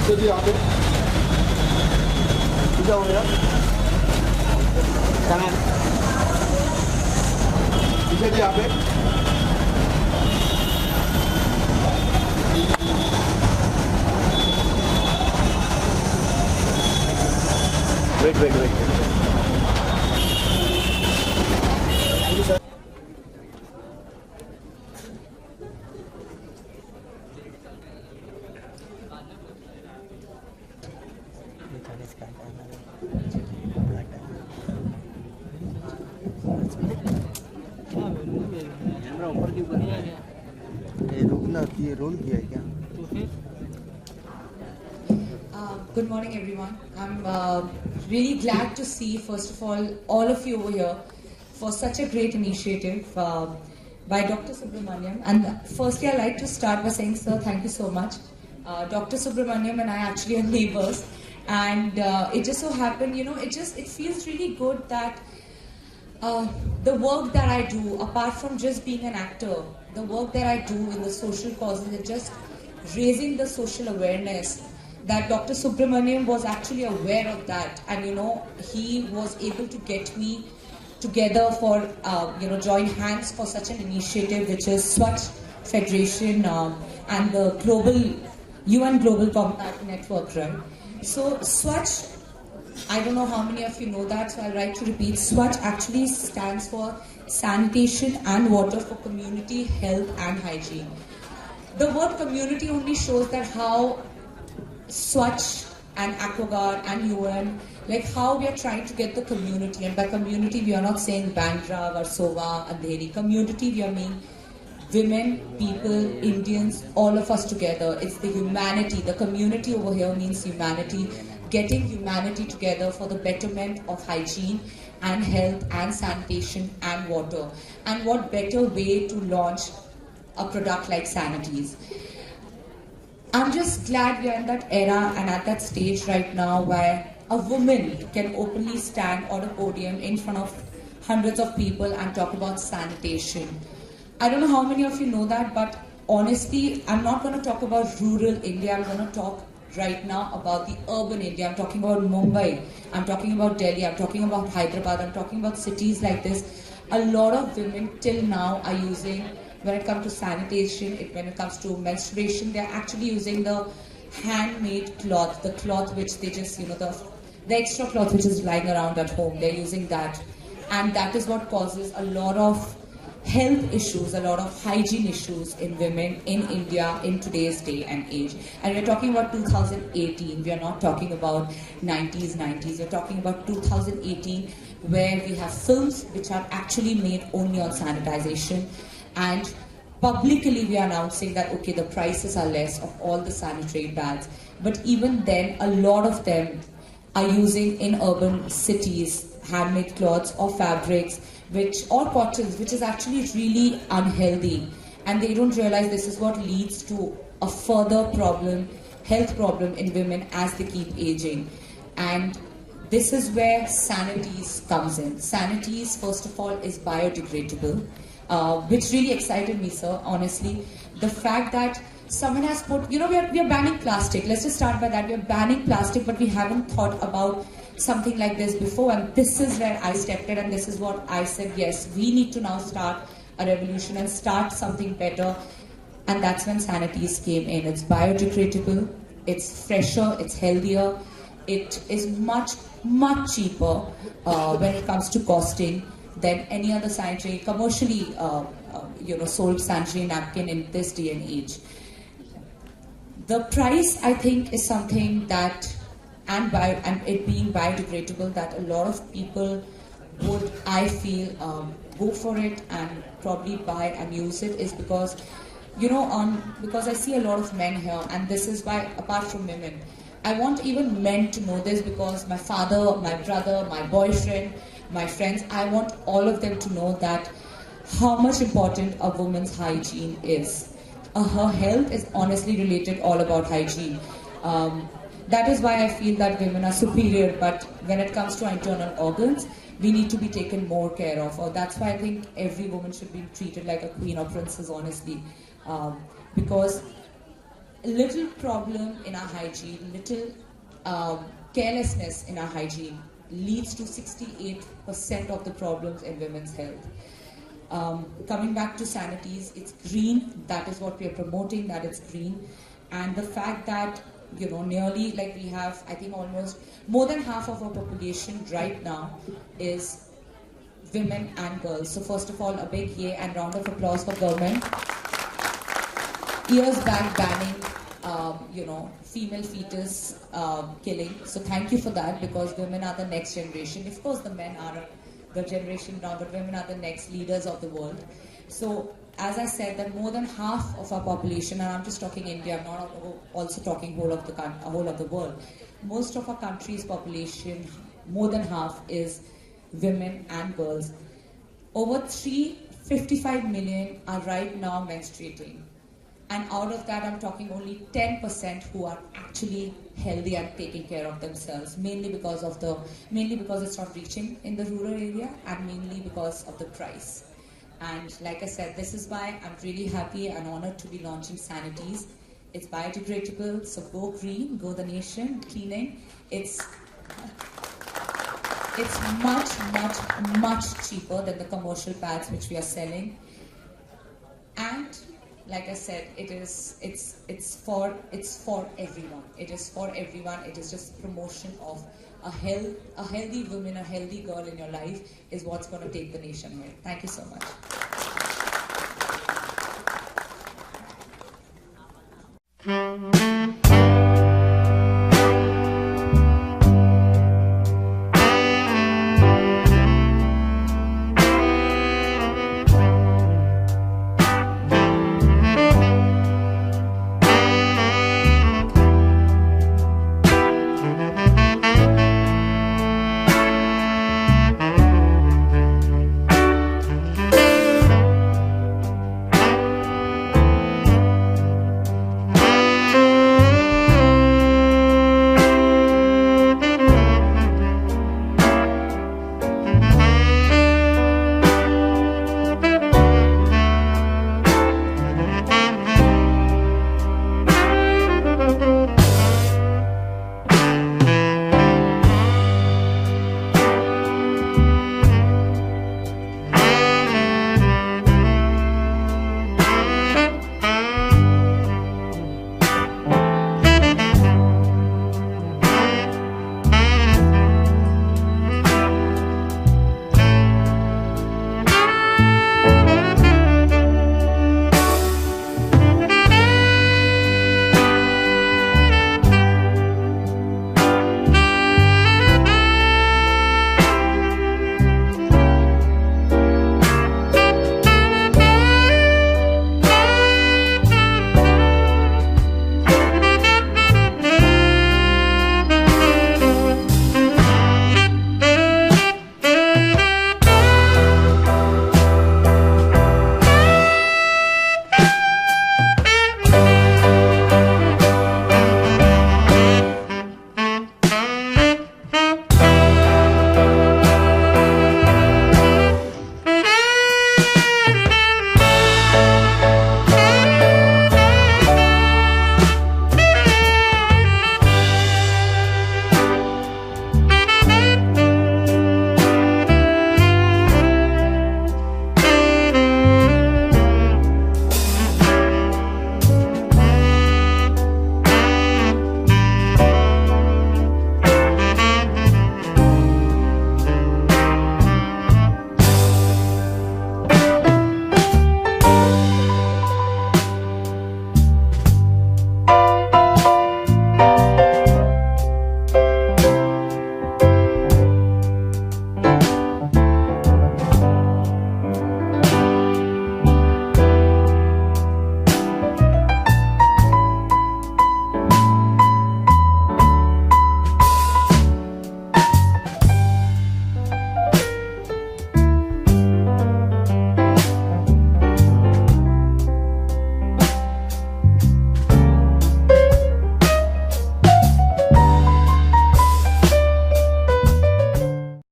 जी यहाँ पे क्या हो गया जी यहाँ पे वेट ऊपर क्यों कर रहा है ये रुकना ये रोल किया है क्या Good morning, everyone. I'm really glad to see, first of all of you over here for such a great initiative by Dr. Subramaniam. And firstly, I'd like to start by saying, sir, thank you so much. Dr. Subramaniam and I actually are neighbors, and it just so happened, you know, it feels really good that the work that I do, apart from just being an actor, the work that I do in the social causes is just raising the social awareness. That Dr. Subramaniam was actually aware of that, and you know, he was able to get me together for join hands for such an initiative, which is Swachh Federation and the UN Global Compact Network, right? So Swachh, I don't know how many of you know that, so I'll like to repeat. Swachh actually stands for Sanitation and Water for Community, Health and Hygiene. The word community only shows that how Swachh and Aquaguard and UN, like how we are trying to get the community, and by community we are not saying Bandra, Versova, Andheri. Community, we are meaning women, people, Indians, all of us together. It's the humanity. The community over here means humanity. Getting humanity together for the betterment of hygiene and health and sanitation and water. And what better way to launch a product like Sanitease. I'm just glad we are in that era and at that stage right now where a woman can openly stand on a podium in front of hundreds of people and talk about sanitation. I don't know how many of you know that, but honestly, I'm not going to talk about rural India. I'm going to talk right now about the urban India. I'm talking about Mumbai. I'm talking about Delhi. I'm talking about Hyderabad. I'm talking about cities like this. A lot of women till now are using, when it comes to sanitation, when it comes to menstruation, they're actually using the handmade cloth, the cloth which they just, the extra cloth which is lying around at home, they're using that. And that is what causes a lot of health issues, a lot of hygiene issues in women in India in today's day and age. And we're talking about 2018, we are not talking about 90s, we're talking about 2018, where we have films which are actually made only on sanitization. And publicly we are announcing that, okay, the prices are less of all the sanitary pads. But even then, a lot of them are using in urban cities handmade cloths or fabrics, or cottons, which is actually really unhealthy. And they don't realize this is what leads to a further problem, health problem in women as they keep aging. And this is where Sanitease comes in. Sanitease, first of all, is biodegradable. Which really excited me, sir, honestly. The fact that someone has put, we are banning plastic. Let's just start by that. We are banning plastic, but we haven't thought about something like this before. And this is where I stepped in, and this is what I said, yes, we need to now start a revolution and start something better. And that's when Sanitease came in. It's biodegradable, it's fresher, it's healthier, it is much, much cheaper when it comes to costing than any other sanitary, commercially sold sanitary napkin in this day and age. The price, I think, is something that, and it being biodegradable, that a lot of people would, I feel, go for it and probably buy and use it, is because, because I see a lot of men here, and this is why, apart from women, I want even men to know this, because my father, my brother, my boyfriend, my friends, I want all of them to know that how much important a woman's hygiene is. Her health is honestly related all about hygiene. That is why I feel that women are superior, but when it comes to our internal organs, we need to be taken more care of. Or that's why I think every woman should be treated like a queen or princess, honestly. Because little problem in our hygiene, little carelessness in our hygiene leads to 68% of the problems in women's health. Coming back to Sanitease, it's green. That is what we are promoting, that it's green. And the fact that, nearly like we have, I think almost more than half of our population right now is women and girls. So first of all, a big yay and round of applause for government. Years back banning, female fetus killing. So thank you for that, because women are the next generation. Of course, the men are the generation now, but women are the next leaders of the world. So as I said, that more than half of our population, and I'm just talking India, I'm not also talking whole of the world. Most of our country's population, more than half, is women and girls. Over 355 million are right now menstruating. And out of that, I'm talking only 10% who are actually healthy and taking care of themselves, mainly because it's not reaching in the rural area, and mainly because of the price. And like I said, this is why I'm really happy and honored to be launching Sanitease. It's biodegradable, so go green, go the nation, cleaning. It's much cheaper than the commercial pads which we are selling. And like I said, it's for everyone. It is for everyone. It is just promotion of a healthy woman, a healthy girl in your life is what's going to take the nation ahead. Thank you so much.